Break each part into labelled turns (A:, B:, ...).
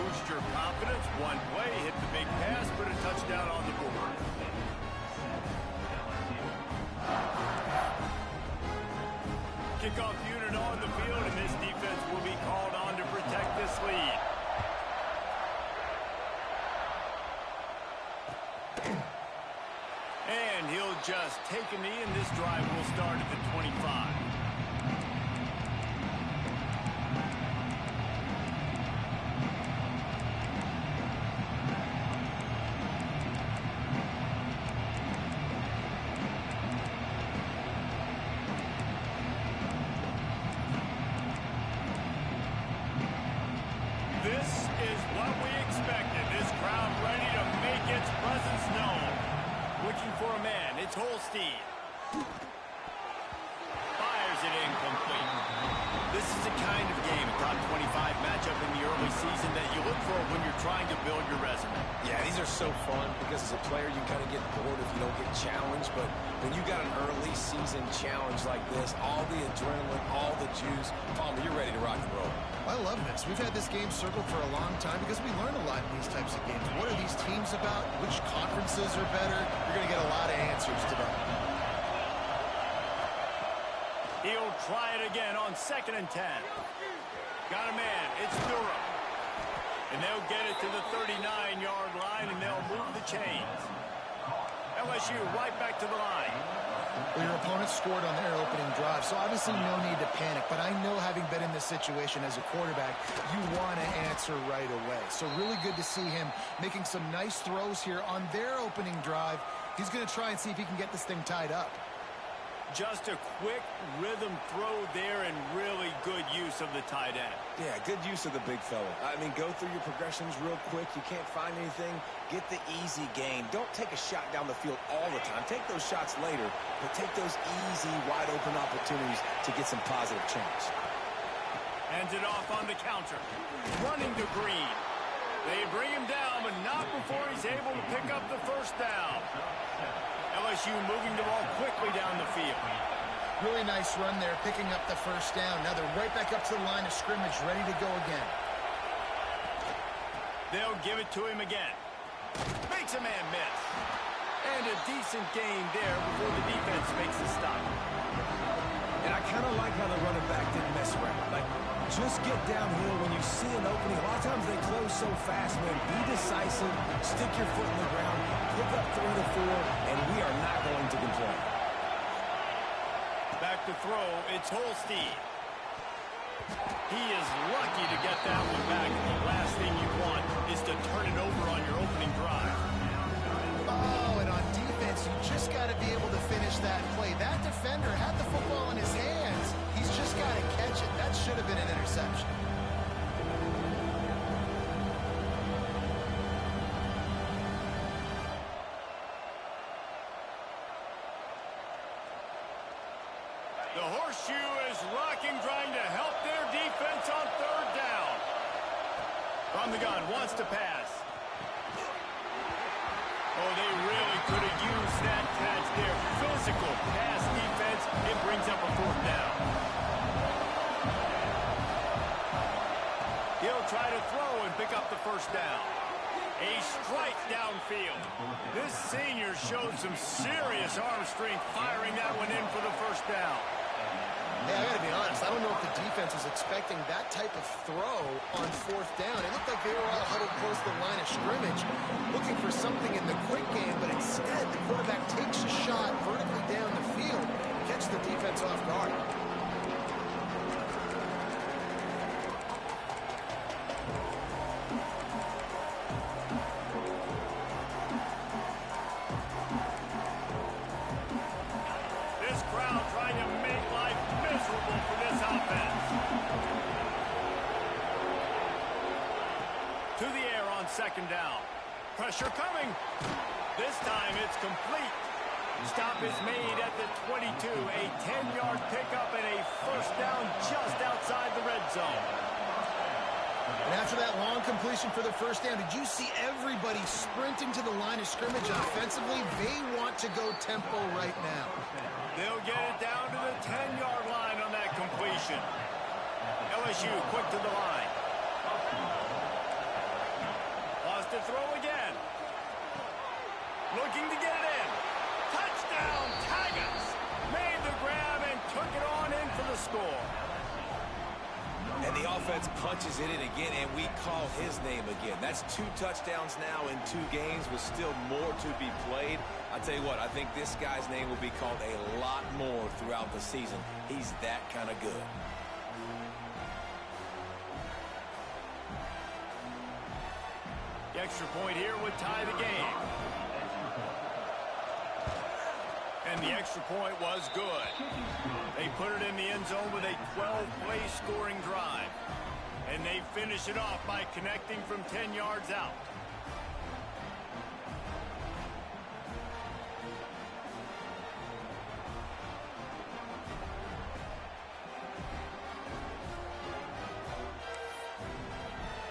A: boost your confidence. One play, hit the big pass, put a touchdown on the board. Kickoff unit on the field, and this defense will be called on to protect this lead. And he'll just take a knee, and this drive will start at the 25. This is what we expected. This crowd ready to make its presence known. Looking for a man. It's Holstein. Fires it incomplete. This is the kind of game, a top 25 matchup in the early season that you look for when you're trying to build your resume.
B: Yeah, these are so fun because as a player you kind of get bored if you don't get challenged. But when you got an early season challenge like this, all the adrenaline, all the juice, Palmer, you're ready to rock and roll.
C: I love this. We've had this game circled for a long time because we learn a lot in these types of games. What are these teams about? Which conferences are better? You're going to get a lot of answers today.
A: He'll try it again on 2nd and 10. Got a man. It's Durham. And they'll get it to the 39-yard line, and they'll move the chains. LSU right back to the line.
C: Well, your opponent scored on their opening drive, so obviously no need to panic. But I know, having been in this situation as a quarterback, you want to answer right away. So really good to see him making some nice throws here on their opening drive. He's going to try and see if he can get this thing tied up.
A: Just a quick rhythm throw there and really good use of the tight end.
B: Yeah, good use of the big fella. I mean, go through your progressions real quick. You can't find anything. Get the easy gain. Don't take a shot down the field all the time. Take those shots later, but take those easy, wide-open opportunities to get some positive change.
A: Hands it off on the counter. Running to Green. They bring him down, but not before he's able to pick up the first down. LSU moving the ball quickly down the field.
C: Really nice run there, picking up the first down. Now they're right back up to the line of scrimmage, ready to go again.
A: They'll give it to him again. Makes a man miss. And a decent gain there before the defense makes the stop.
B: And I kind of like how the running back didn't mess around. Like, just get downhill when you see an opening. A lot of times they close so fast, man. Be decisive, stick your foot in the ground, pick up 3 to 4, and we are not going to complain.
A: Back to throw, it's Holstein. He is lucky to get that one back. The last thing you want is to turn it over on your opening drive.
C: Oh, and on defense, you just got to be able to finish that play. That defender had the football in his hands. He's just got to catch it. That should have been an interception.
A: The horseshoe is rocking, trying to help their defense on 3rd down. From the gun, wants to pass. Oh, they really could have used that catch there. Physical pass defense. It brings up a 4th down. He'll try to throw and pick up the first down. A strike downfield. This senior showed some serious arm strength firing that one in for the first down.
C: Hey, I got to be honest. I don't know if the defense was expecting that type of throw on 4th down. It looked like they were all huddled close to the line of scrimmage, looking for something in the quick game, but instead the quarterback takes a shot vertically down the field, catch the defense off guard.
A: This crowd trying to make life miserable for this offense. To the air on 2nd down. Pressure coming. This time it's complete. Stop is made at the 22. A 10-yard pickup and a first down just outside the red zone.
C: And after that long completion for the first down, did you see everybody sprinting to the line of scrimmage offensively? They want to go tempo right now.
A: They'll get it down to the 10-yard line on that completion. LSU quick to the line. to throw again. Looking to get it in. Touchdown, Tigers! Made the grab and took it on in for the score.
B: And the offense punches it in again, and we call his name again. That's 2 touchdowns now in 2 games with still more to be played. I tell you what, I think this guy's name will be called a lot more throughout the season. He's that kind of good.
A: The extra point here would tie the game. And the extra point was good. They put it in the end zone with a 12-play scoring drive. And they finish it off by connecting from 10 yards out.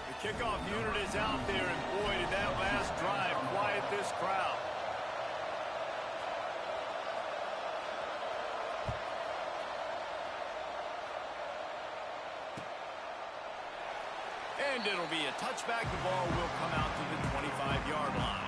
A: The kickoff unit is out there, and boy, did that last drive quiet this crowd. And it'll be a touchback. The ball will come out to the 25-yard line.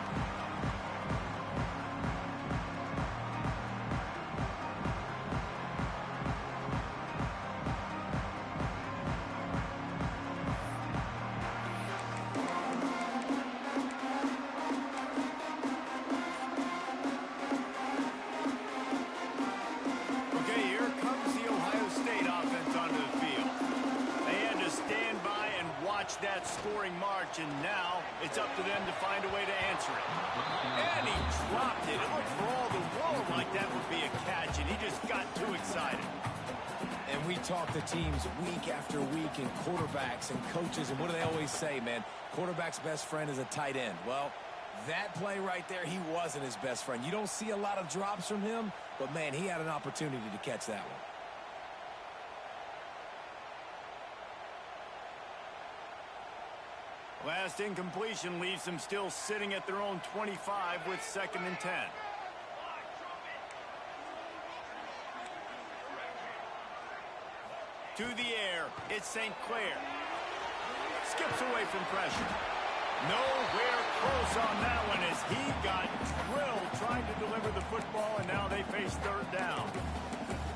A: Okay, here comes the Ohio State offense onto the field. They had to stand by and watch that scoring march, and now it's up to them to find a way to answer it. And he dropped it. It looked for all the world like that would be a catch, and he just got too excited.
B: And we talk to teams week after week, and quarterbacks and coaches, and what do they always say, man? Quarterback's best friend is a tight end. Well, that play right there, he wasn't his best friend. You don't see a lot of drops from him, but, man, he had an opportunity to catch that one.
A: Last incompletion leaves them still sitting at their own 25 with 2nd and 10. To the air, it's St. Clair. Skips away from pressure. Nowhere close on that one as he got drilled trying to deliver the football, and now they face 3rd down.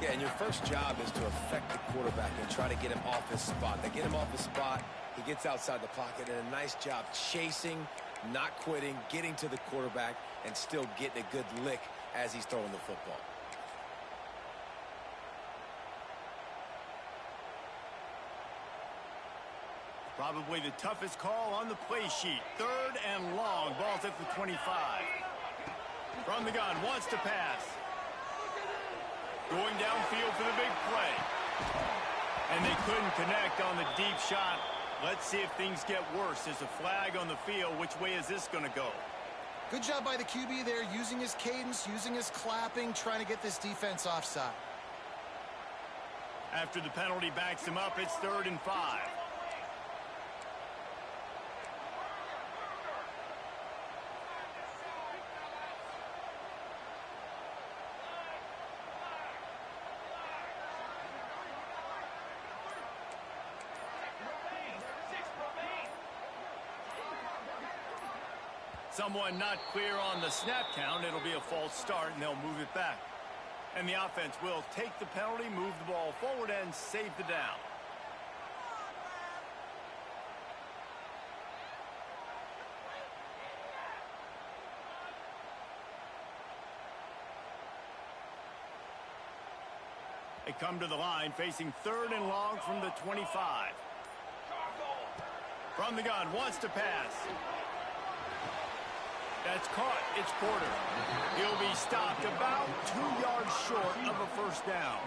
B: Yeah, and your first job is to affect the quarterback and try to get him off his spot. They get him off his spot, he gets outside the pocket, and a nice job chasing, not quitting, getting to the quarterback, and still getting a good lick as he's throwing the football.
A: Probably the toughest call on the play sheet. 3rd and long. Ball's at the 25. From the gun, wants to pass. Going downfield for the big play. And they couldn't connect on the deep shot. Let's see if things get worse. There's a flag on the field. Which way is this going to go?
C: Good job by the QB there, using his cadence, using his clapping, trying to get this defense offside.
A: After the penalty backs him up, it's 3rd and 5. Someone not clear on the snap count. It'll be a false start, and they'll move it back. And the offense will take the penalty, move the ball forward, and save the down. They come to the line, facing 3rd and long from the 25. From the gun, wants to pass. That's caught. It's Porter. He'll be stopped about 2 yards short of a 1st down.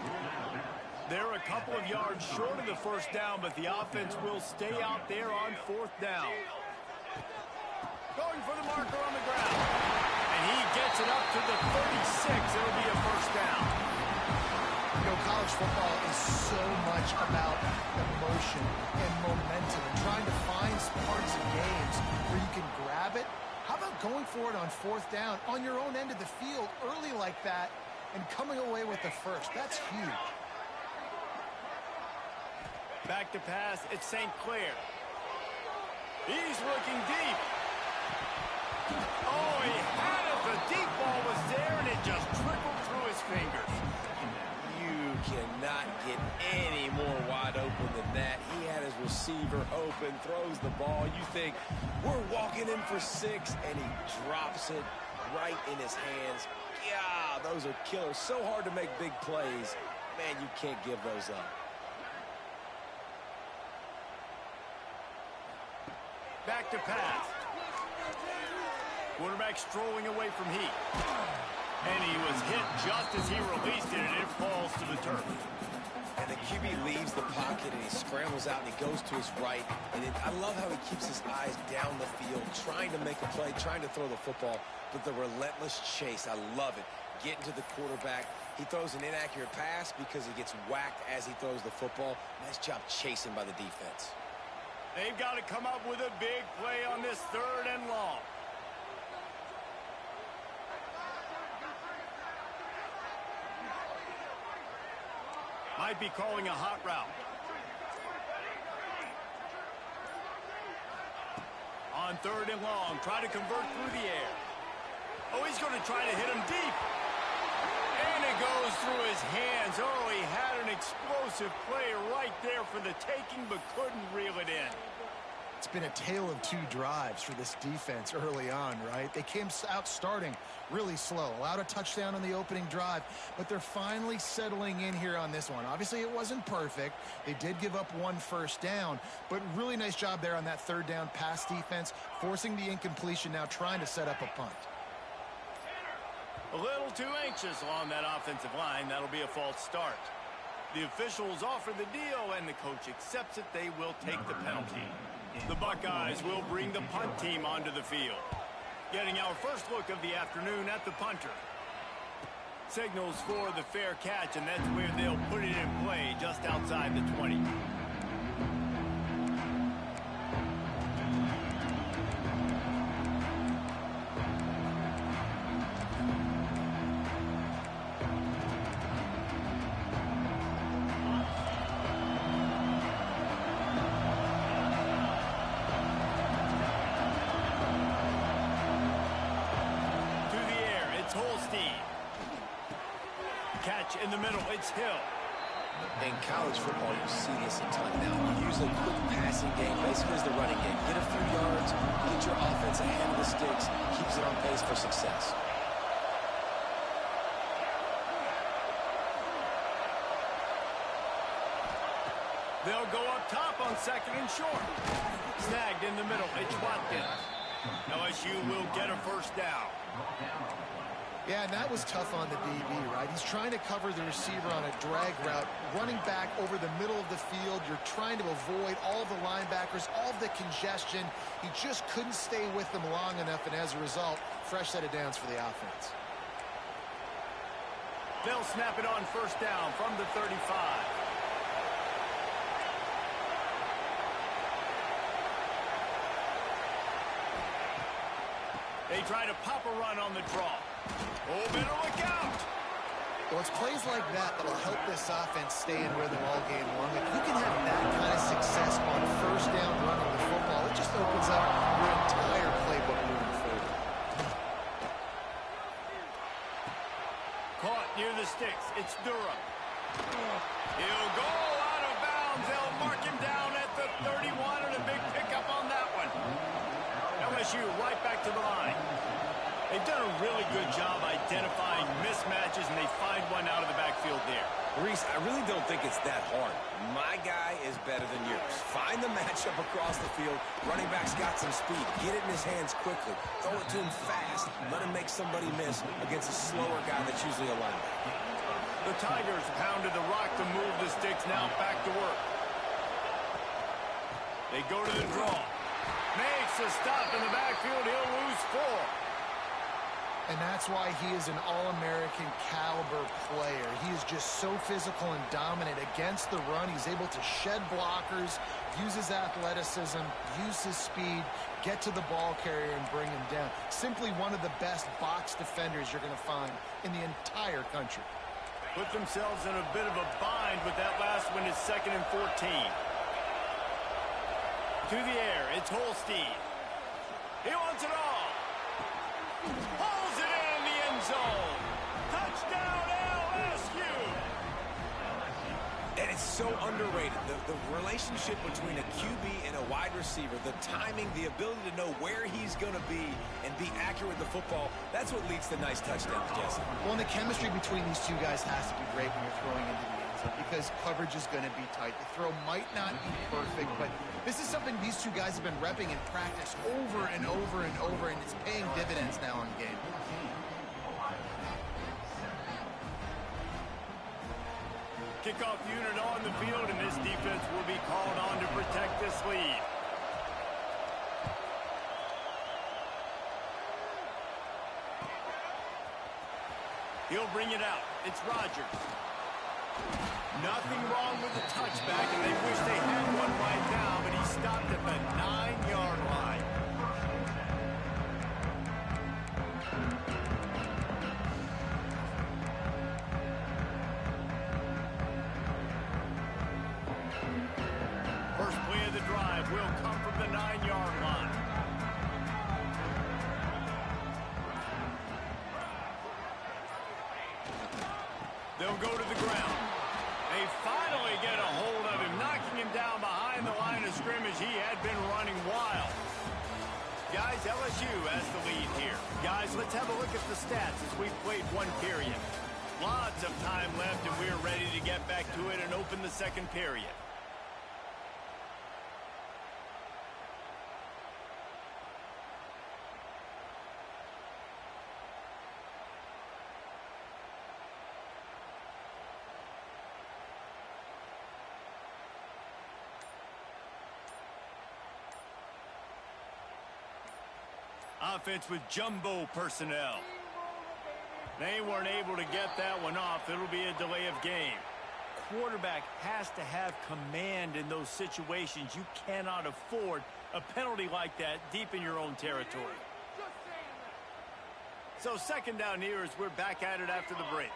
A: They're a couple of yards short of the 1st down, but the offense will stay out there on 4th down. Going for the marker on the ground. And he gets it up to the 36. It'll be a 1st down.
C: You know, college football is so much about emotion and momentum and trying to find parts of games where you can grab it. How about going for it on 4th down on your own end of the field early like that and coming away with the 1st? That's huge.
A: Back to pass, it's St. Clair. He's looking deep. Oh, he had it. The deep ball was there, and it just trickled through his fingers.
B: You cannot get any more wide open than that. He had his receiver open, throws the ball. You think, we're walking in for 6, and he drops it right in his hands. Yeah, those are killers. So hard to make big plays. Man, you can't give those up.
A: Back to pass. Quarterback strolling away from heat. And he was hit just as he released it, and it falls to the turf.
B: And the QB leaves the pocket, and he scrambles out, and he goes to his right. And I love how he keeps his eyes down the field, trying to make a play, trying to throw the football. But the relentless chase, I love it. Getting to the quarterback. He throws an inaccurate pass because he gets whacked as he throws the football. Nice job chasing by the defense.
A: They've got to come up with a big play on this 3rd and long. Might be calling a hot route. On 3rd and long, try to convert through the air. Oh, he's going to try to hit him deep. And it goes through his hands. Oh, he had an explosive play right there for the taking, but couldn't reel it in.
C: It's been a tale of 2 drives for this defense early on, right? They came out starting really slow, allowed a touchdown on the opening drive, but they're finally settling in here on this one. Obviously, it wasn't perfect. They did give up 1 first down, but really nice job there on that 3rd down pass defense, forcing the incompletion, now trying to set up a punt.
A: A little too anxious along that offensive line. That'll be a false start. The officials offer the deal, and the coach accepts it. They will take the penalty. The Buckeyes will bring the punt team onto the field. Getting our first look of the afternoon at the punter. Signals for the fair catch, and that's where they'll put it in play, just outside the 20. Catch in the middle, it's Hill.
B: In college football, you see this a ton now. You use a quick passing game, basically as the running game. Get a few yards, get your offense ahead of the sticks, keeps it on pace for success.
A: They'll go up top on 2nd and short. Snagged in the middle, it's Watkins. LSU will get a first down.
C: Yeah, and that was tough on the DB, right? He's trying to cover the receiver on a drag route, running back over the middle of the field. You're trying to avoid all the linebackers, all the congestion. He just couldn't stay with them long enough, and as a result, fresh set of downs for the offense.
A: They'll snap it on first down from the 35. They try to pop a run on the draw. Oh, better look out.
C: Well, it's plays like that that'll help this offense stay in rhythm all game long. If you can have that kind of success on first down running the football, it just opens up your entire playbook moving forward.
A: Caught near the sticks. It's Durham. He'll go out of bounds. They'll mark him down at the 31, and a big pickup on that one. LSU right back to the line. They've done a really good job identifying mismatches, and they find one out of the backfield there.
B: Reese, I really don't think it's that hard. My guy is better than yours. Find the matchup across the field. Running back's got some speed. Get it in his hands quickly. Throw it to him fast. Let him make somebody miss against a slower guy that's usually a linebacker.
A: The Tigers pounded the rock to move the sticks. Now back to work. They go to the draw. Makes a stop in the backfield. He'll lose 4.
C: And that's why he is an All-American caliber player. He is just so physical and dominant against the run. He's able to shed blockers, use his athleticism, use his speed, get to the ball carrier and bring him down. Simply one of the best box defenders you're going to find in the entire country.
A: Put themselves in a bit of a bind with that last one. It's 2nd and 14. To the air, it's Holstein. He wants it all. Pulls it in the end zone. Touchdown, LSU.
B: And it's so underrated. The relationship between a QB and a wide receiver, the timing, the ability to know where he's going to be and be accurate with the football, that's what leads to nice touchdowns, Jesse.
C: Well, and the chemistry between these two guys has to be great when you're throwing into the end zone because coverage is going to be tight. The throw might not be perfect, but this is something these two guys have been repping in practice over and over and over, and it's paying dividends now in game.
A: Kickoff unit on the field, and this defense will be called on to protect this lead. He'll bring it out. It's Rodgers. Nothing wrong with the touchback, and they wish they had one right now, but he stopped at the 9-yard line. First play of the drive will come from the 9-yard line. They'll go to the ground. They finally get a hold of him, knocking him down behind the line of scrimmage. He had been running wild. Guys, LSU has the lead here. Guys, let's have a look at the stats as we've played one period. Lots of time left, and we're ready to get back to it and open the second period. Offense with jumbo personnel. They weren't able to get that one off. It'll be a delay of game. Quarterback has to have command in those situations. You cannot afford a penalty like that deep in your own territory. So second down here as we're back at it after the break.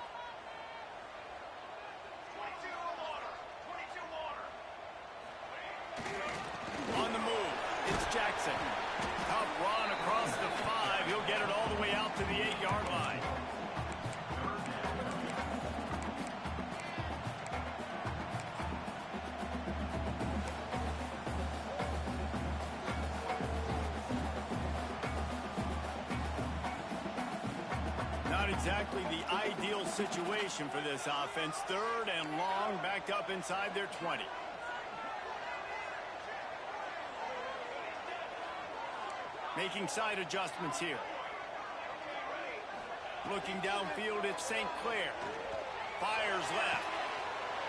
A: On the move, it's Jackson. Tough run across the 5. He'll get it all the way out to the 8-yard line. Not exactly the ideal situation for this offense. Third and long, backed up inside their 20. Making side adjustments here. Looking downfield, it's St. Clair. Fires left.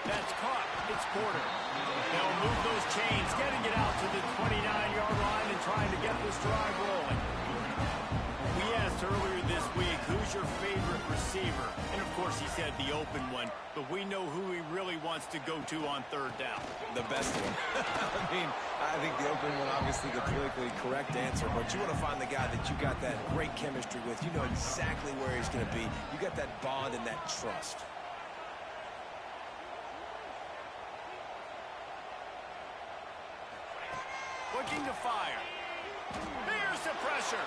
A: That's caught. It's Porter. They'll move those chains, getting it out to the 29-yard line and trying to get this drive rolling. We asked earlier this week, who's your favorite receiver? And, of course, he said the open one, but we know who he really wants to go to on third down.
B: The best one. I think the open one, obviously the politically correct answer, but you want to find the guy that you got that great chemistry with. You know exactly where he's going to be. You got that bond and that trust.
A: Looking to fire. There's the pressure.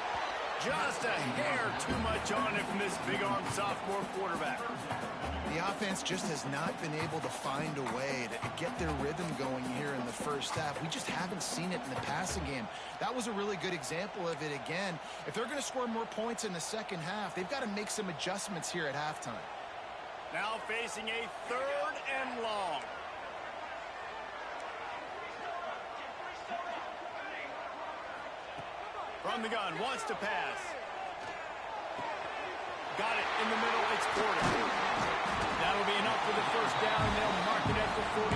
A: Just a hair too much on it from this big-armed sophomore quarterback.
C: The offense just has not been able to find a way to get their rhythm going here in the first half. We just haven't seen it in the passing game. That was a really good example of it again. If they're going to score more points in the second half, they've got to make some adjustments here at halftime.
A: Now facing a third and long. From the gun, wants to pass. Got it in the middle, it's Porter. That'll be enough for the first down, and they'll mark it at the 48.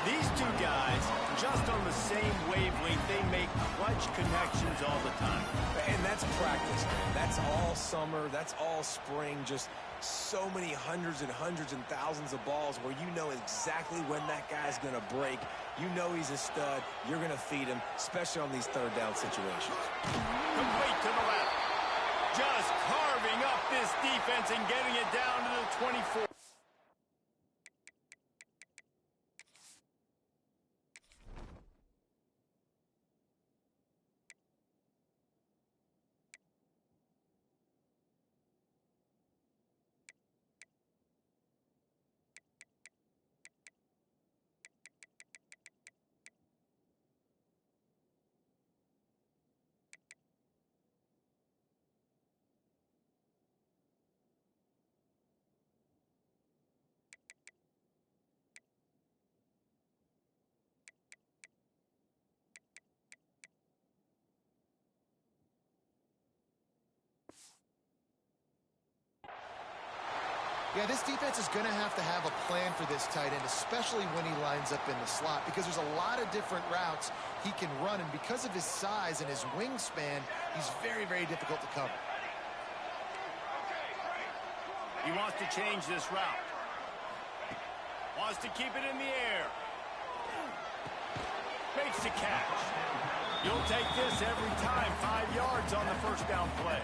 A: These two guys, just on the same wavelength, they make clutch connections all the time.
B: And that's practice, man. That's all summer, that's all spring, just so many hundreds and thousands of balls where you know exactly when that guy's going to break. You know he's a stud. You're going to feed him, especially on these third down situations.
A: Complete to the left. Just carving up this defense and getting it down to the 24.
C: Yeah, this defense is going to have a plan for this tight end, especially when he lines up in the slot, because there's a lot of different routes he can run, and because of his size and his wingspan, he's very, very difficult to cover.
A: He wants to change this route. Wants to keep it in the air. Makes the catch. You'll take this every time. 5 yards on the first down play.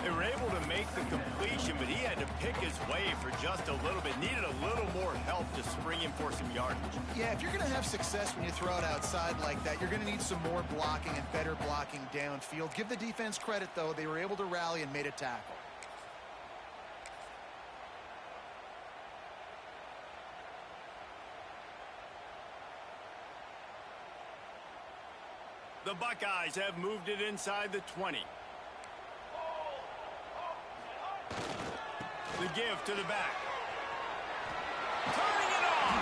A: They were able to make the completion, but he had to pick his way for just a little bit. Needed a little more help to spring him for some yardage.
C: Yeah, if you're going to have success when you throw it outside like that, you're going to need some more blocking and better blocking downfield. Give the defense credit, though. They were able to rally and made a tackle.
A: The Buckeyes have moved it inside the 20. The give to the back. Turning it on!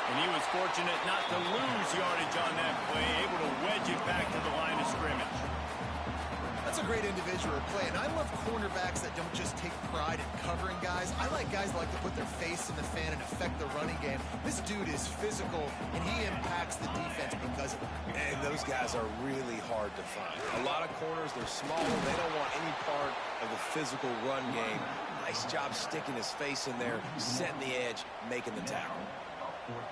A: And he was fortunate not to lose yardage on that play, able to wedge it back to the line of scrimmage.
C: That's a great individual play, and I love cornerbacks that don't just take pride in covering guys. I like guys that like to put their face in the fan and affect the running game. This dude is physical, and he impacts the defense because of it.
B: And those guys are really hard to find. A lot of corners, they're smaller. They don't want any part of the physical run game. Nice job sticking his face in there, setting the edge, making the tackle.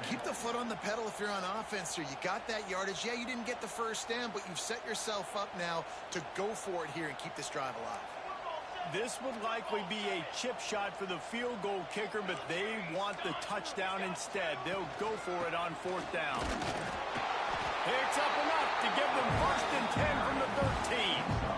C: Keep the foot on the pedal if you're on offense here. You got that yardage. Yeah, you didn't get the first down, but you've set yourself up now to go for it here and keep this drive alive.
A: This would likely be a chip shot for the field goal kicker, but they want the touchdown instead. They'll go for it on 4th down. Picks up enough to give them 1st and 10 from the 13.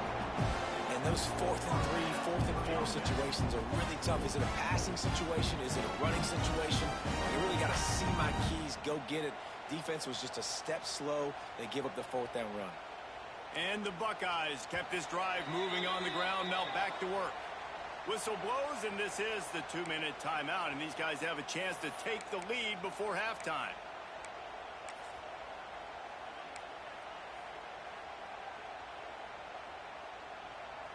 B: And those 4th and 3, 4th and 4 situations are really tough. Is it a passing situation? Is it a running situation? You really got to see my keys, go get it. Defense was just a step slow. They give up the 4th down run.
A: And the Buckeyes kept this drive moving on the ground. Now back to work. Whistle blows, and this is the 2-minute timeout. And these guys have a chance to take the lead before halftime.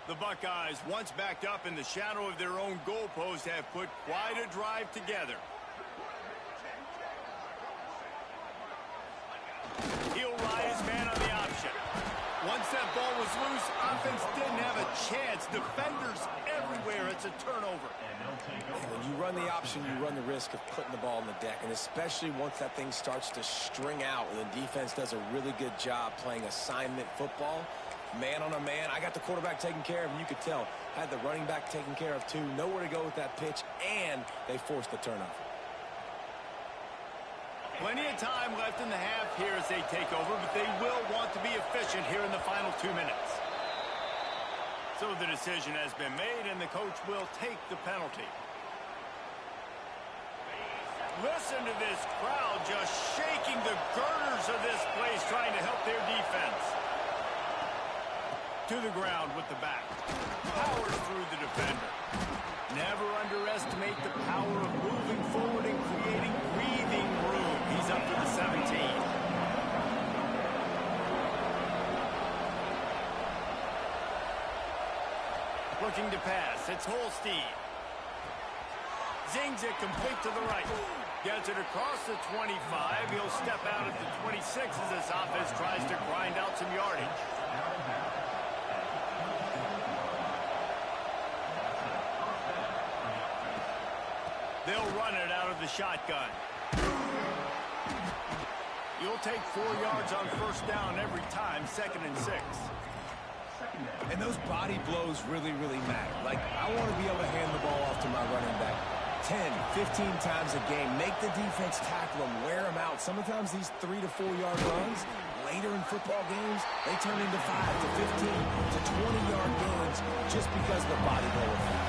A: The Buckeyes, once backed up in the shadow of their own goalpost, have put quite a drive together. He'll ride his man on the option. Once that ball was loose, offense didn't have a chance. Defenders everywhere. It's a turnover.
B: And when you run the option, you run the risk of putting the ball on the deck, and especially once that thing starts to string out, and the defense does a really good job playing assignment football. Man on a man, I got the quarterback taken care of, and you could tell. Had the running back taken care of, too. Nowhere to go with that pitch, and they forced the turnover.
A: Plenty of time left in the half here as they take over, but they will want to be efficient here in the final 2 minutes. So the decision has been made, and the coach will take the penalty. Listen to this crowd just shaking the girders of this place, trying to help their defense. To the ground with the back. Powers through the defender. Never underestimate the power of moving forward and creating breathing room. He's up to the 17. Looking to pass. It's Holstein. Zings it complete to the right. Gets it across the 25. He'll step out at the 26 as this offense tries to grind out some yardage. They'll run it out of the shotgun. You'll take 4 yards on 1st down every time, 2nd and 6.
B: And those body blows really, really matter. Like, I want to be able to hand the ball off to my running back 10, 15 times a game. Make the defense tackle them, wear them out. Sometimes these 3 to 4 yard runs, later in football games, they turn into 5 to 15 to 20 yard gains just because of the body blow effect.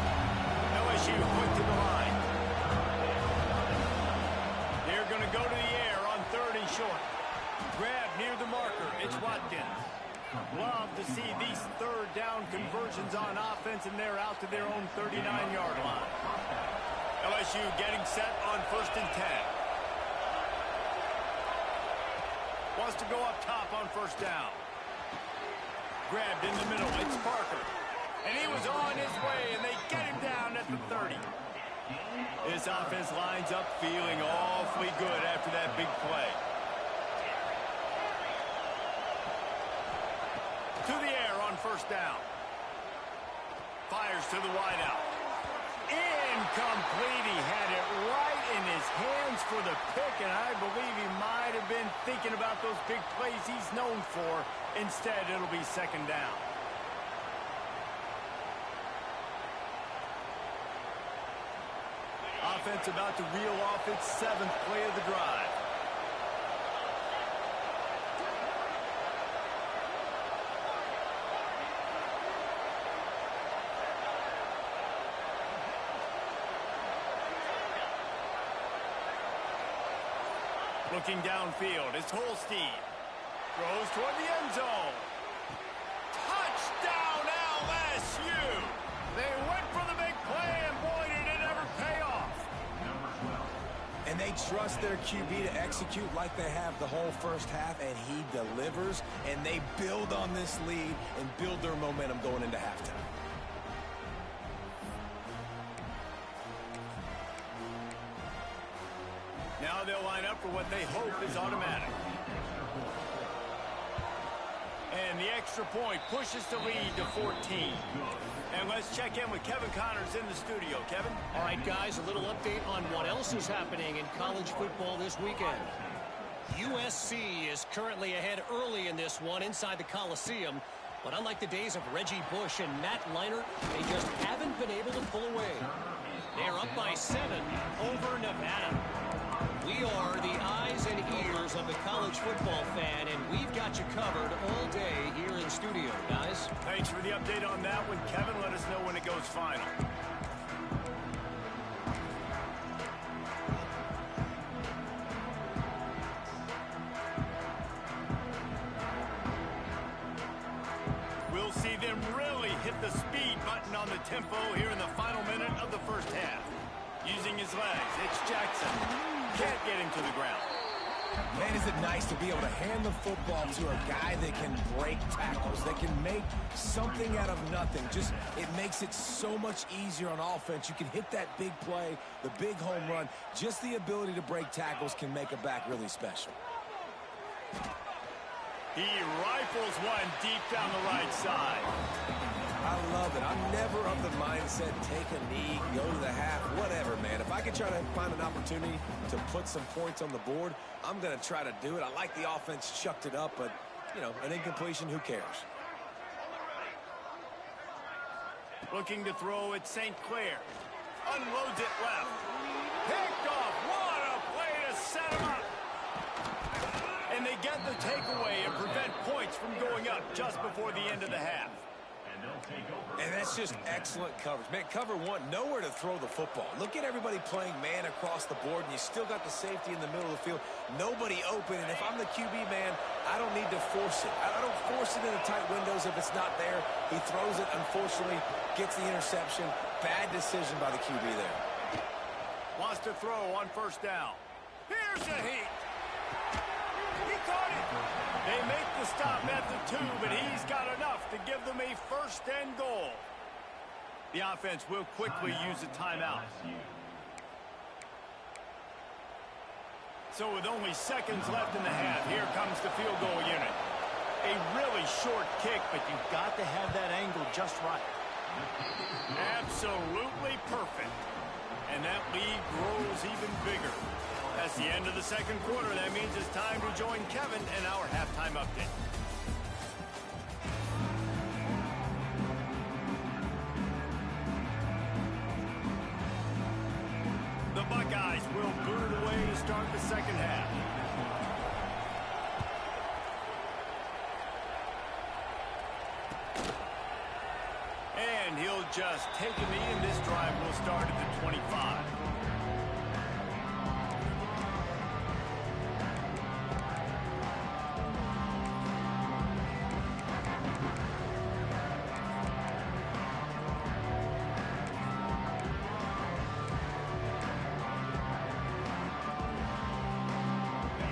A: LSU quick to the line. They're going to go to the air on 3rd and short. Grab near the marker. It's Watkins. Love to see these 3rd down conversions on offense, and they're out to their own 39-yard line. LSU getting set on 1st and 10. Wants to go up top on 1st down. Grabbed in the middle. It's Parker. And he was on his way, and they get him down at the 30. This offense lines up feeling awfully good after that big play. To the air on first down. Fires to the wideout. Incomplete. He had it right in his hands for the pick, and I believe he might have been thinking about those big plays he's known for. Instead, it'll be second down. Offense about to reel off its 7th play of the drive. Looking downfield, it's Holstein. Throws toward the end zone. Touchdown, LSU! They went for the big play, and boy, did it ever pay off.
B: And they trust their QB to execute like they have the whole first half, and he delivers, and they build on this lead and build their momentum going into halftime.
A: Now they'll line up for what they hope is automatic. And the extra point pushes the lead to 14. And let's check in with Kevin Connors in the studio. Kevin?
D: All right, guys, a little update on what else is happening in college football this weekend. USC is currently ahead early in this one inside the Coliseum. But unlike the days of Reggie Bush and Matt Leinart, they just haven't been able to pull away. They are up by 7 over Nevada. We are the eyes and ears of the college football fan, and we've got you covered all day here in studio, guys.
A: Thanks for the update on that one, Kevin. Let us know when it goes final. We'll see them really hit the speed button on the tempo here in the final minute of the first half. Using his legs, it's Jackson. Can't get him to the ground.
B: Man, is it nice to be able to hand the football to a guy that can break tackles, that can make something out of nothing. Just, it makes it so much easier on offense. You can hit that big play, the big home run. Just the ability to break tackles can make a back really special.
A: He rifles one deep down the right side.
B: I love it. I'm never of the mindset, take a knee, go to the half, whatever, man. If I can try to find an opportunity to put some points on the board, I'm going to try to do it. I like the offense chucked it up, but, you know, an incompletion, who cares?
A: Looking to throw at St. Clair. Unloads it left. Picked off. What a play to set him up. And they get the takeaway and prevent points from going up just before the end of the half.
B: And that's just excellent coverage. Man, cover one, nowhere to throw the football. Look at everybody playing man across the board, and you still got the safety in the middle of the field. Nobody open, and if I'm the QB, man, I don't need to force it. I don't force it into tight windows if it's not there. He throws it, unfortunately, gets the interception. Bad decision by the QB there.
A: Wants to throw on first down. Here's the heat. He caught it. They make the stop at the 2, but he's got enough to give them a first and goal. The offense will quickly use a timeout. So with only seconds left in the half, here comes the field goal unit. A really short kick, but you've got to have that angle just right. Absolutely perfect. And that lead grows even bigger. That's the end of the second quarter. That means it's time to join Kevin in our halftime update. The Buckeyes will boot it away to start the second half. And he'll just take a knee, and this drive will start at the 25.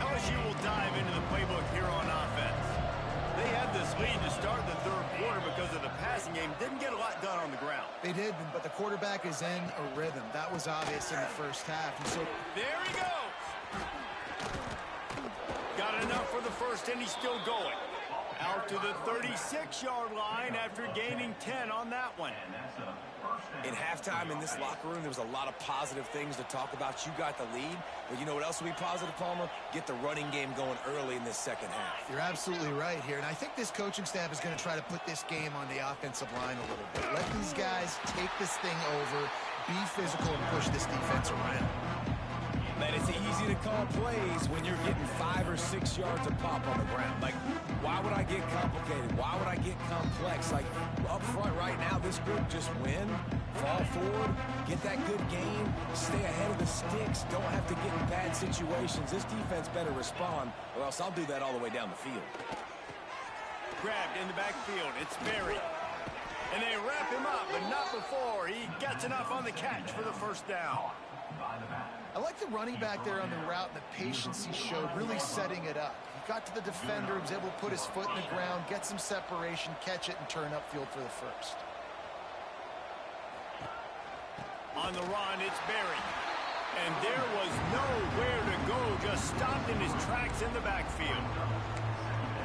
A: LSU will dive into the playbook here on offense. They had this lead to start the third quarter because of the passing game. Didn't get a lot done on the ground.
C: They did, but the quarterback is in a rhythm. That was obvious in the first half. And so
A: there he goes. Got enough for the first, and he's still going. Out to the 36-yard line after gaining 10 on that one.
B: In halftime in this locker room, there was a lot of positive things to talk about. You got the lead, but you know what else will be positive, Palmer? Get the running game going early in this second half.
C: You're absolutely right here, and I think this coaching staff is going to try to put this game on the offensive line a little bit. Let these guys take this thing over, be physical, and push this defense around.
B: Man, it's easy to call plays when you're getting 5 or 6 yards of pop on the ground. Like, why would I get complicated? Why would I get complex? Like, up front right now, this group just win, fall forward, get that good game, stay ahead of the sticks, don't have to get in bad situations. This defense better respond, or else I'll do that all the way down the field.
A: Grabbed in the backfield. It's Berry. And they wrap him up, but not before he gets enough on the catch for the first down.
C: I like the running back there on the route and the patience he showed, really setting it up. He got to the defender, was able to put his foot in the ground, get some separation, catch it, and turn upfield for the first.
A: On the run, it's Berry. And there was nowhere to go, just stopped in his tracks in the backfield.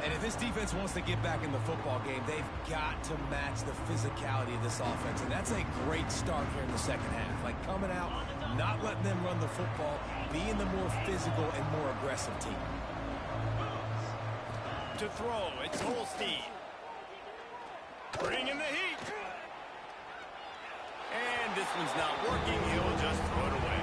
B: And if this defense wants to get back in the football game, they've got to match the physicality of this offense. And that's a great start here in the second half. Like coming out, not letting them run the football, being the more physical and more aggressive team.
A: To throw, it's Holstein. Bringing the heat. And this one's not working. He'll just throw it away.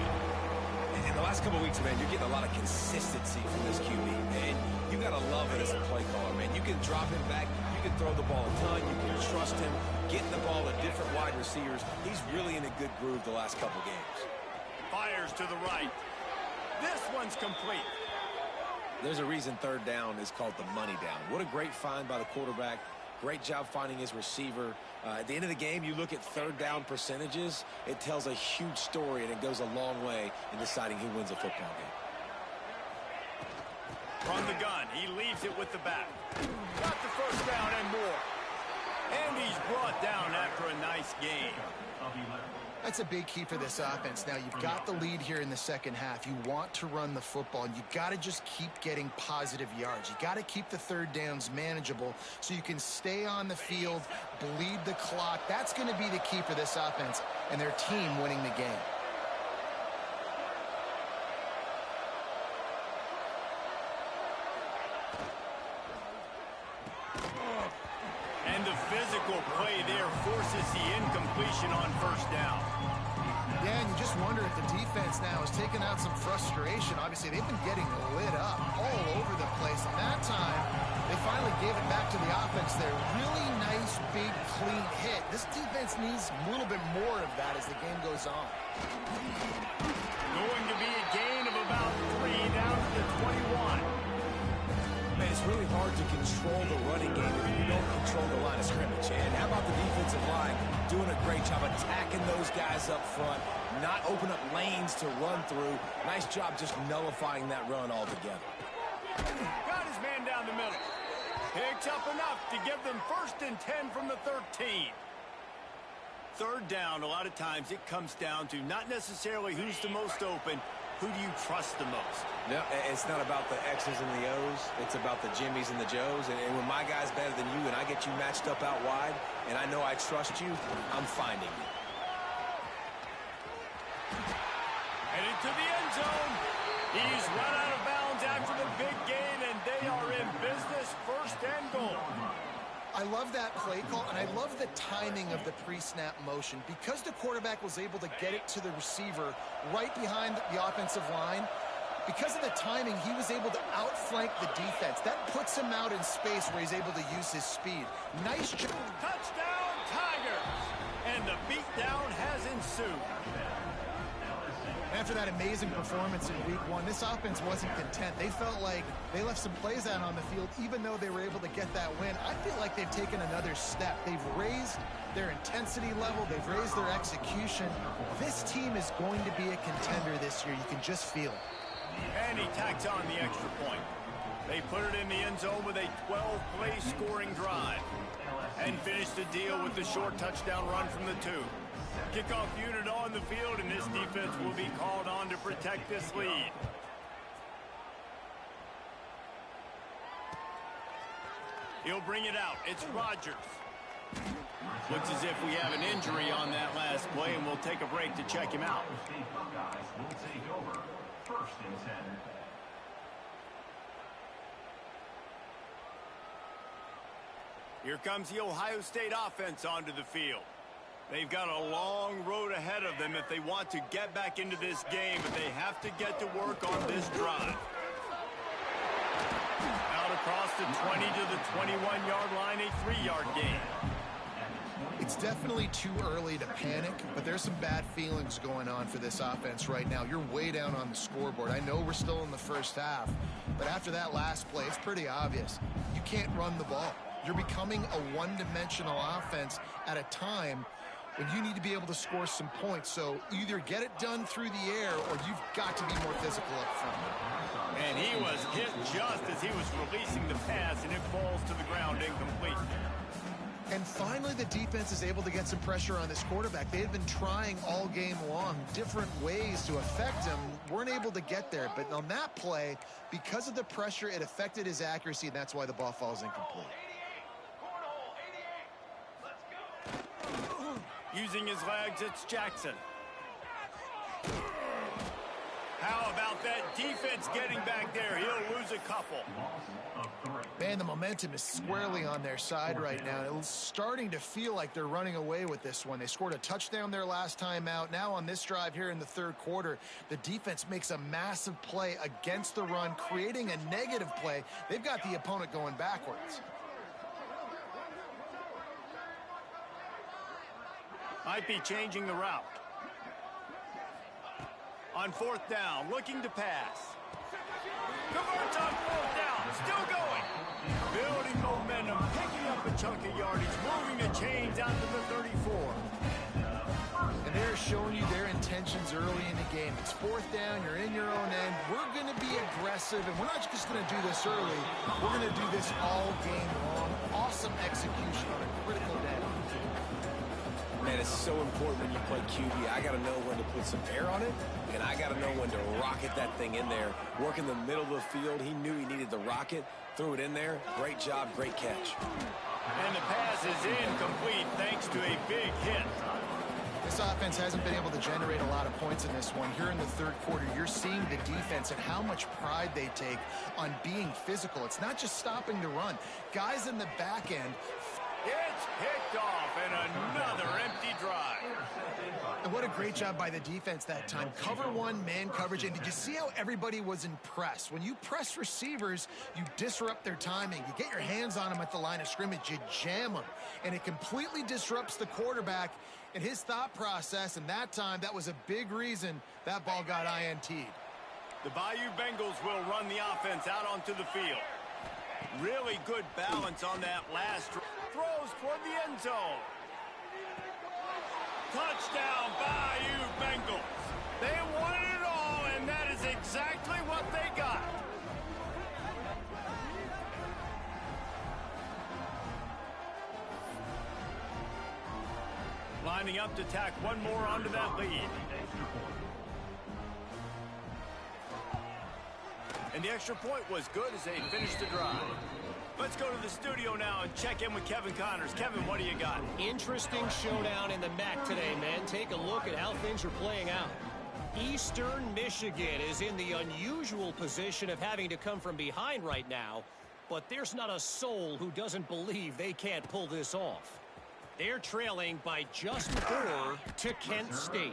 B: In the last couple of weeks, man, you're getting a lot of consistency from this QB, man. You got to love it as a play caller, man. You can drop him back. You can throw the ball a ton. You can trust him, getting the ball to different wide receivers. He's really in a good groove the last couple games.
A: Fires to the right. This one's complete.
B: There's a reason third down is called the money down. What a great find by the quarterback. Great job finding his receiver. At the end of the game, you look at third down percentages. It tells a huge story, and it goes a long way in deciding who wins a football game.
A: From the gun, he leaves it with the back. Got the first down and more. And he's brought down after a nice game.
C: That's a big key for this offense. Now, you've got the lead here in the second half. You want to run the football, and you got to just keep getting positive yards. You got to keep the third downs manageable so you can stay on the field, bleed the clock. That's going to be the key for this offense and their team winning the game.
A: And the physical play there forces the incompletion on first down.
C: Yeah, and you just wonder if the defense now has taken out some frustration. Obviously, they've been getting lit up all over the place. And that time, they finally gave it back to the offense there. Really nice, big, clean hit. This defense needs a little bit more of that as the game goes on.
A: Going to be a gain of about 3 down to the 21.
B: Man, it's really hard to control the running game if you don't control the line of scrimmage. And how about the defensive line doing a great job attacking those guys up front, not open up lanes to run through. Nice job just nullifying that run altogether.
A: Got his man down the middle. Picks up enough to give them 1st and 10 from the 13. Third down, a lot of times it comes down to not necessarily who's the most open, who do you trust the most?
B: No, it's not about the X's and the O's. It's about the Jimmys and the Joes. And when my guy's better than you and I get you matched up out wide and I know I trust you, I'm finding you.
A: Headed to the end zone. He's run out of bounds after the big gain, and they are in business, 1st and goal.
C: I love that play call, and I love the timing of the pre-snap motion. Because the quarterback was able to get it to the receiver right behind the offensive line, because of the timing, he was able to outflank the defense. That puts him out in space where he's able to use his speed. Nice job.
A: Touchdown, Tigers! And the beatdown has ensued.
C: After that amazing performance in week 1, this offense wasn't content. They felt like they left some plays out on the field, even though they were able to get that win. I feel like they've taken another step. They've raised their intensity level. They've raised their execution. This team is going to be a contender this year. You can just feel it.
A: And he tacks on the extra point. They put it in the end zone with a 12-play scoring drive and finished the deal with the short touchdown run from the 2. Kickoff unit on the field, and this defense will be called on to protect this lead. He'll bring it out. It's Rodgers. Looks as if we have an injury on that last play, and we'll take a break to check him out. Here comes the Ohio State offense onto the field. They've got a long road ahead of them if they want to get back into this game, but they have to get to work on this drive. Out across the 20 to the 21-yard line, a 3-yard gain.
C: It's definitely too early to panic, but there's some bad feelings going on for this offense right now. You're way down on the scoreboard. I know we're still in the first half, but after that last play, it's pretty obvious. You can't run the ball. You're becoming a one-dimensional offense at a time when you need to be able to score some points. So either get it done through the air or you've got to be more physical up front.
A: And he was hit just as he was releasing the pass, and it falls to the ground incomplete.
C: And finally, the defense is able to get some pressure on this quarterback. They had been trying all game long different ways to affect him, weren't able to get there. But on that play, because of the pressure, it affected his accuracy, and that's why the ball falls incomplete.
A: Using his legs, it's Jackson. How about that defense getting back there? He'll lose a couple.
C: Man, the momentum is squarely on their side right now. It's starting to feel like they're running away with this one. They scored a touchdown their last time out. Now on this drive here in the third quarter, the defense makes a massive play against the run, creating a negative play. They've got the opponent going backwards.
A: Might be changing the route. On 4th down, looking to pass. Converts on 4th down, still going. Building momentum, picking up a chunk of yardage, moving the chains out to the 34.
C: And they're showing you their intentions early in the game. It's 4th down, you're in your own end. We're going to be aggressive, and we're not just going to do this early. We're going to do this all game long. Awesome execution on a critical day.
B: Man, it's so important when you play QB. I got to know when to put some air on it, and I got to know when to rocket that thing in there. Work in the middle of the field. He knew he needed to rocket, threw it in there. Great job, great catch.
A: And the pass is incomplete thanks to a big hit.
C: This offense hasn't been able to generate a lot of points in this one. Here in the third quarter, you're seeing the defense and how much pride they take on being physical. It's not just stopping the run. Guys in the back end.
A: It's picked off, and another empty drive.
C: And what a great job by the defense that time. Cover one, man coverage. And did you see how everybody was impressed? When you press receivers, you disrupt their timing. You get your hands on them at the line of scrimmage. You jam them. And it completely disrupts the quarterback and his thought process. And that time, that was a big reason that ball got INT'd.
A: The Bayou Bengals will run the offense out onto the field. Really good balance on that last throws toward the end zone. Touchdown, Bayou Bengals. They won it all, and that is exactly what they got. Lining up to tack one more onto that lead. And the extra point was good as they finished the drive. Let's go to the studio now and check in with Kevin Connors. Kevin, what do you got?
D: Interesting showdown in the MAC today, man. Take a look at how things are playing out. Eastern Michigan is in the unusual position of having to come from behind right now, but there's not a soul who doesn't believe they can't pull this off. They're trailing by just 4 to Kent State.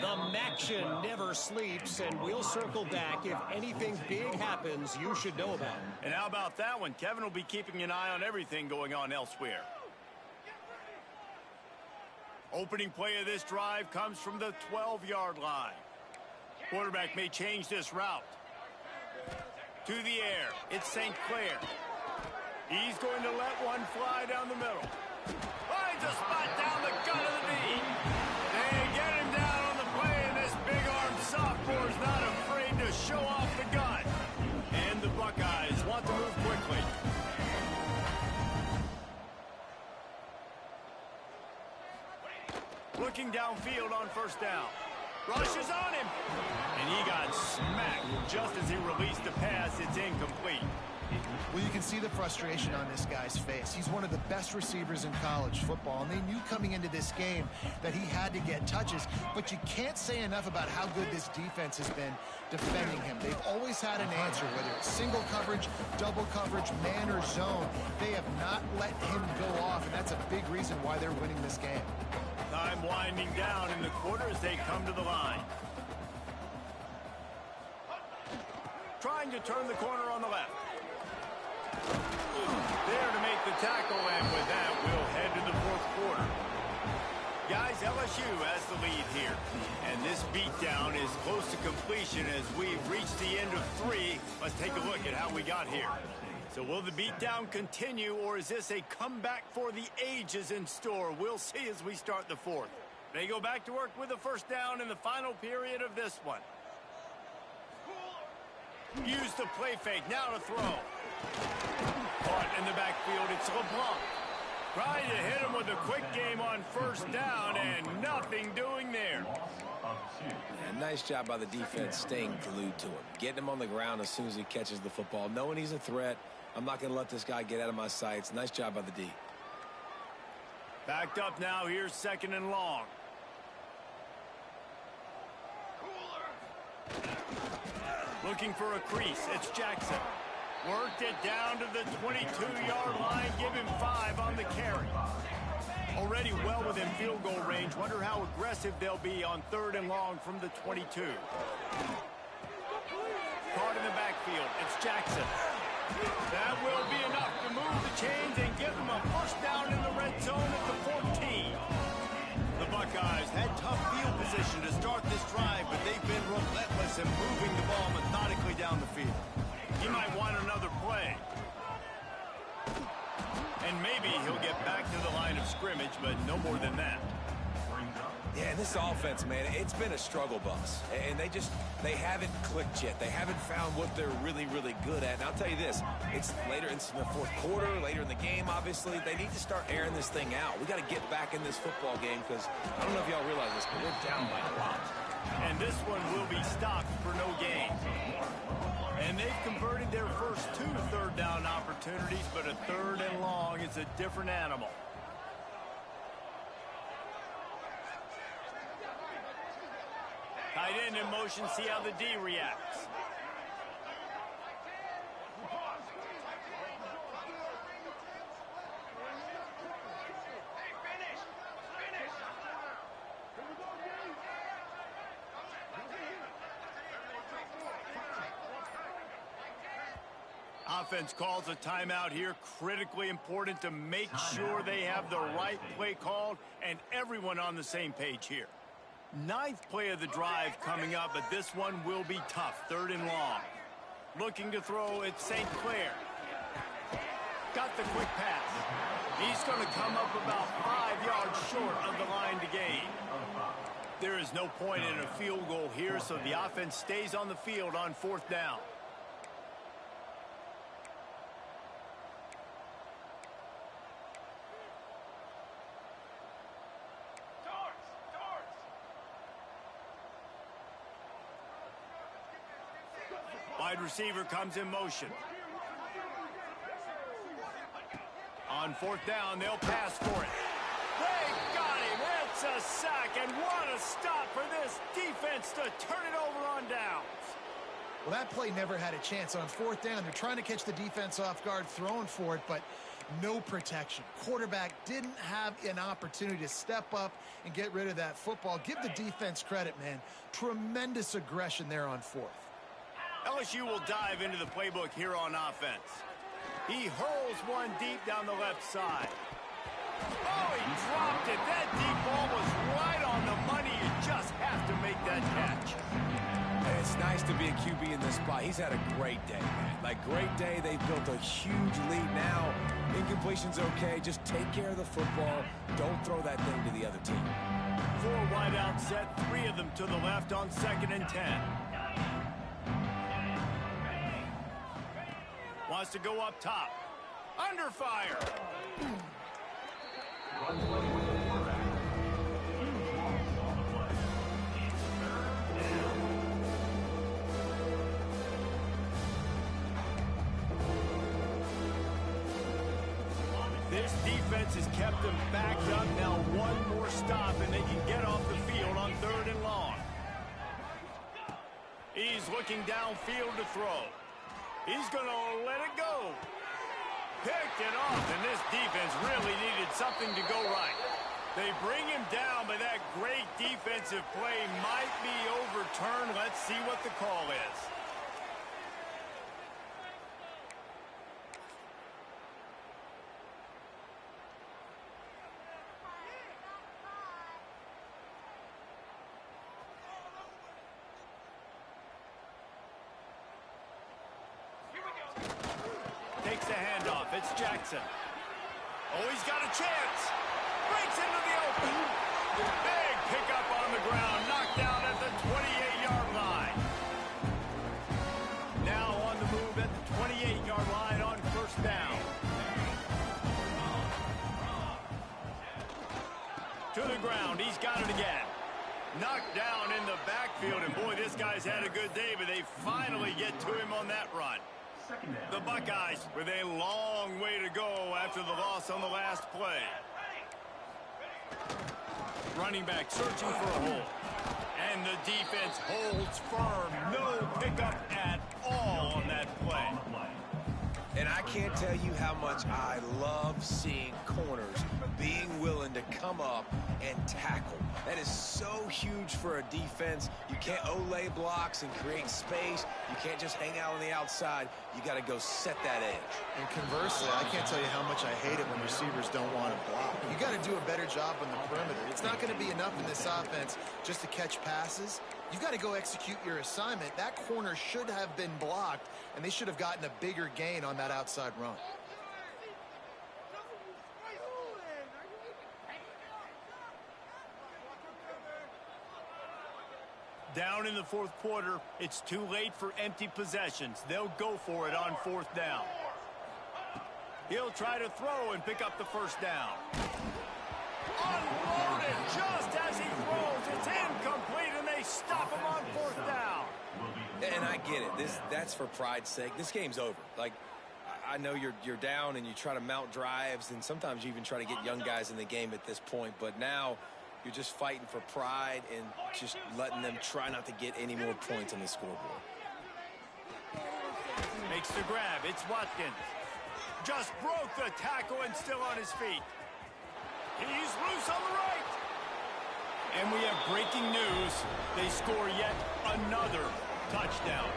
D: The MACtion never sleeps, and we'll circle back if anything big happens you should know about.
A: And how about that one? Kevin will be keeping an eye on everything going on elsewhere. Opening play of this drive comes from the 12-yard line. Quarterback may change this route. To the air, it's St. Clair. He's going to let one fly down the middle. Finds a spot down the gut of the knee. They get him down on the play, and this big-armed sophomore is not afraid to show off the gun. And the Buckeyes Looking downfield on first down. Rushes on him. And he got smacked just as he released the pass. It's incomplete.
C: Well, you can see the frustration on this guy's face. He's one of the best receivers in college football, and they knew coming into this game that he had to get touches, but you can't say enough about how good this defense has been defending him. They've always had an answer, whether it's single coverage, double coverage, man or zone. They have not let him go off, and that's a big reason why they're winning this game.
A: Time winding down in the quarter as they come to the line. Trying to turn the corner on the left. There to make the tackle, and with that, we'll head to the fourth quarter. Guys, LSU has the lead here. And this beatdown is close to completion as we reach the end of 3. Let's take a look at how we got here. So will the beatdown continue, or is this a comeback for the ages in store? We'll see as we start the fourth. They go back to work with a first down in the final period of this one. Use the play fake, now to throw. Caught in the backfield, it's LeBlanc. Trying to hit him with a quick game on first down, and nothing doing there.
B: Yeah, nice job by the defense staying glued to him. Getting him on the ground as soon as he catches the football. Knowing he's a threat, I'm not going to let this guy get out of my sights. Nice job by the D.
A: Backed up now, here's second and long. Looking for a crease, it's Jackson. Worked it down to the 22-yard line. Give him 5 on the carry. Already well within field goal range. Wonder how aggressive they'll be on third and long from the 22. Caught in the backfield. It's Jackson. That will be enough to move the chains and give them a first down in the red zone at the 14. The Buckeyes had tough field position to start this drive, but they've been relentless in moving the ball methodically down the field. He might want another play. And maybe he'll get back to the line of scrimmage, but no more than that.
B: Yeah, and this offense, man, it's been a struggle bus. And they haven't clicked yet. They haven't found what they're really, really good at. And I'll tell you this, it's later in the fourth quarter, later in the game, obviously. They need to start airing this thing out. We got to get back in this football game because I don't know if y'all realize this, but we're down by a lot.
A: And this one will be stopped for no gain. And they've converted their first 2 third down opportunities, but a third and long is a different animal. Tight end in motion, see how the D reacts. Offense calls a timeout here. Critically important to make sure they have the right play called and everyone on the same page here. 9th play of the drive coming up, but this one will be tough. Third and long. Looking to throw at St. Clair. Got the quick pass. He's going to come up about 5 yards short of the line to gain. There is no point in a field goal here, so the offense stays on the field on fourth down. Wide receiver comes in motion. On fourth down, they'll pass for it. They got him. It's a sack, and what a stop for this defense to turn it over on downs.
C: Well, that play never had a chance. On fourth down, they're trying to catch the defense off guard, throwing for it, but no protection. Quarterback didn't have an opportunity to step up and get rid of that football. Give the defense credit, man. Tremendous aggression there on fourth.
A: LSU will dive into the playbook here on offense. He hurls one deep down the left side. Oh, he dropped it. That deep ball was right on the money. You just have to make that catch.
B: And it's nice to be a QB in this spot. He's had a great day, man. Like, great day. They've built a huge lead now. Incompletion's okay. Just take care of the football. Don't throw that thing to the other team.
A: 4 wide out set, 3 of them to the left on 2nd and 10. Wants to go up top. Under fire. This defense has kept them backed up. Now one more stop, and they can get off the field on 3rd and long. He's looking downfield to throw. He's going to let it go. Picked it off, and this defense really needed something to go right. They bring him down, but that great defensive play might be overturned. Let's see what the call is. Takes the handoff. It's Jackson. Oh, he's got a chance. Breaks into the open. Big pickup on the ground. Knocked down at the 28-yard line. Now on the move at the 28-yard line on 1st down. To the ground. He's got it again. Knocked down in the backfield. And boy, this guy's had a good day, but they finally get to him on that run. The Buckeyes with a long way to go after the loss on the last play. Running back searching for a hole. And the defense holds firm. No pickup at all on that play.
B: And I can't tell you how much I love seeing corners being willing to come up and tackle. That is so huge for a defense. You can't olay blocks and create space. You can't just hang out on the outside. You got to go set that edge.
C: And conversely, I can't tell you how much I hate it when receivers don't want to block. You got to do a better job on the perimeter. It's not going to be enough in this offense just to catch passes. You've got to go execute your assignment. That corner should have been blocked, and they should have gotten a bigger gain on that outside run.
A: Down in the 4th quarter, it's too late for empty possessions. They'll go for it on 4th down. He'll try to throw and pick up the 1st down. Unloaded just as he throws. It's incomplete, and they stop him on 4th down.
B: And I get it. That's for pride's sake. This game's over. Like, I know you're down and you try to mount drives, and sometimes you even try to get young guys in the game at this point. But now you're just fighting for pride and just letting them try not to get any more points on the scoreboard.
A: Makes the grab. It's Watkins. Just broke the tackle and still on his feet. He's loose on the right. And we have breaking news. They score yet another touchdown.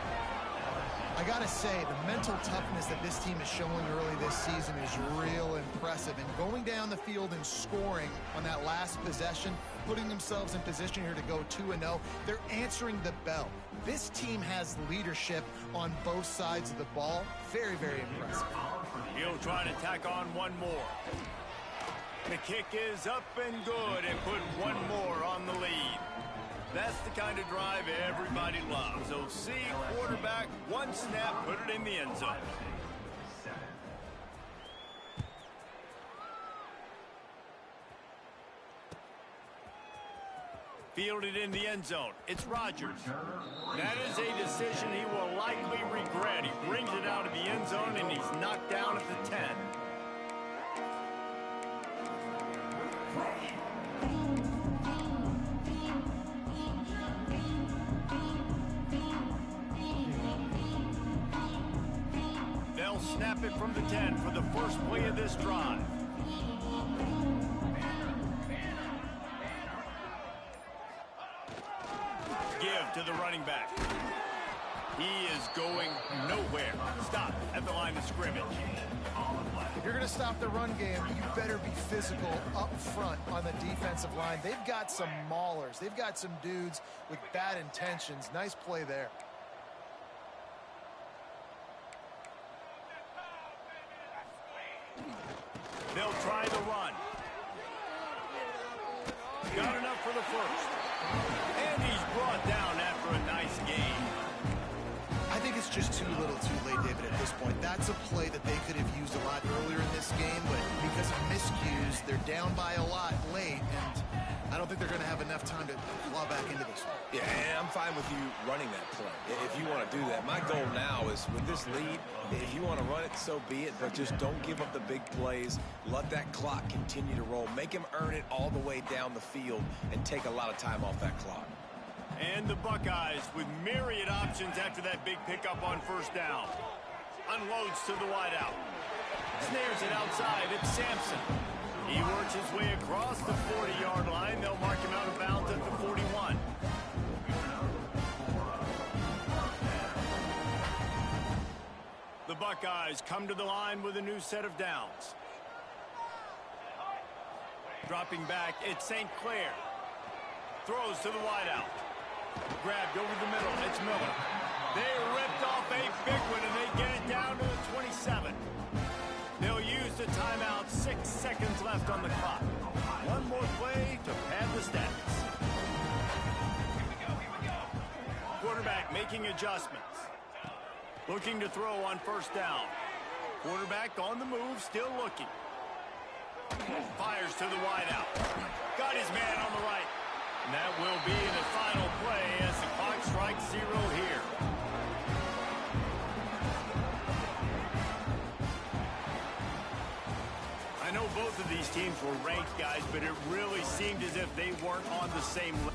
C: I got to say, the mental toughness that this team is showing early this season is real impressive. And going down the field and scoring on that last possession, putting themselves in position here to go 2-0, they're answering the bell. This team has leadership on both sides of the ball. Very, very impressive.
A: He'll try to tack on one more. The kick is up and good, and put one more on the lead. That's the kind of drive everybody loves. So see quarterback, one snap, put it in the end zone. Fielded in the end zone. It's Rodgers. That is a decision he will likely regret. He brings it out of the end zone, and he's knocked down at the 10. They'll snap it from the 10 for the first play of this drive. Give to the running back. He is going nowhere. Stop at the line of scrimmage.
C: If you're going to stop the run game, you better be physical up front on the defensive line. They've got some maulers. They've got some dudes with bad intentions. Nice play there.
A: They'll try the run. Got enough for the first. And he's brought down after a nice gain.
C: I think it's just too little too late, David, at this point. That's a play that they could have used a lot earlier in this game, but because of miscues, they're down by a lot late, and I I don't think they're going to have enough time to claw back into this one.
B: Yeah, and I'm fine with you running that play if you want to do that. My goal now is with this lead, if you want to run it, so be it, but just don't give up the big plays. Let that clock continue to roll. Make him earn it all the way down the field and take a lot of time off that clock.
A: And the Buckeyes with myriad options after that big pickup on first down. Unloads to the wideout. Snares it outside. It's Sampson. He works his way across the 40-yard line. They'll mark him out of bounds at the 41. The Buckeyes come to the line with a new set of downs. Dropping back, it's St. Clair. Throws to the wideout. Grabbed over the middle, it's Miller. They ripped off a big one, and they get it down to the 27. They'll use the timeout, 6 seconds left on the clock. One more play to pad the stats. Quarterback making adjustments. Looking to throw on first down. Quarterback on the move, still looking. Fires to the wideout. Got his man on the right. And that will be the final play as the clock strikes 0 here. I know both of these teams were ranked, guys, but it really seemed as if they weren't on the same level.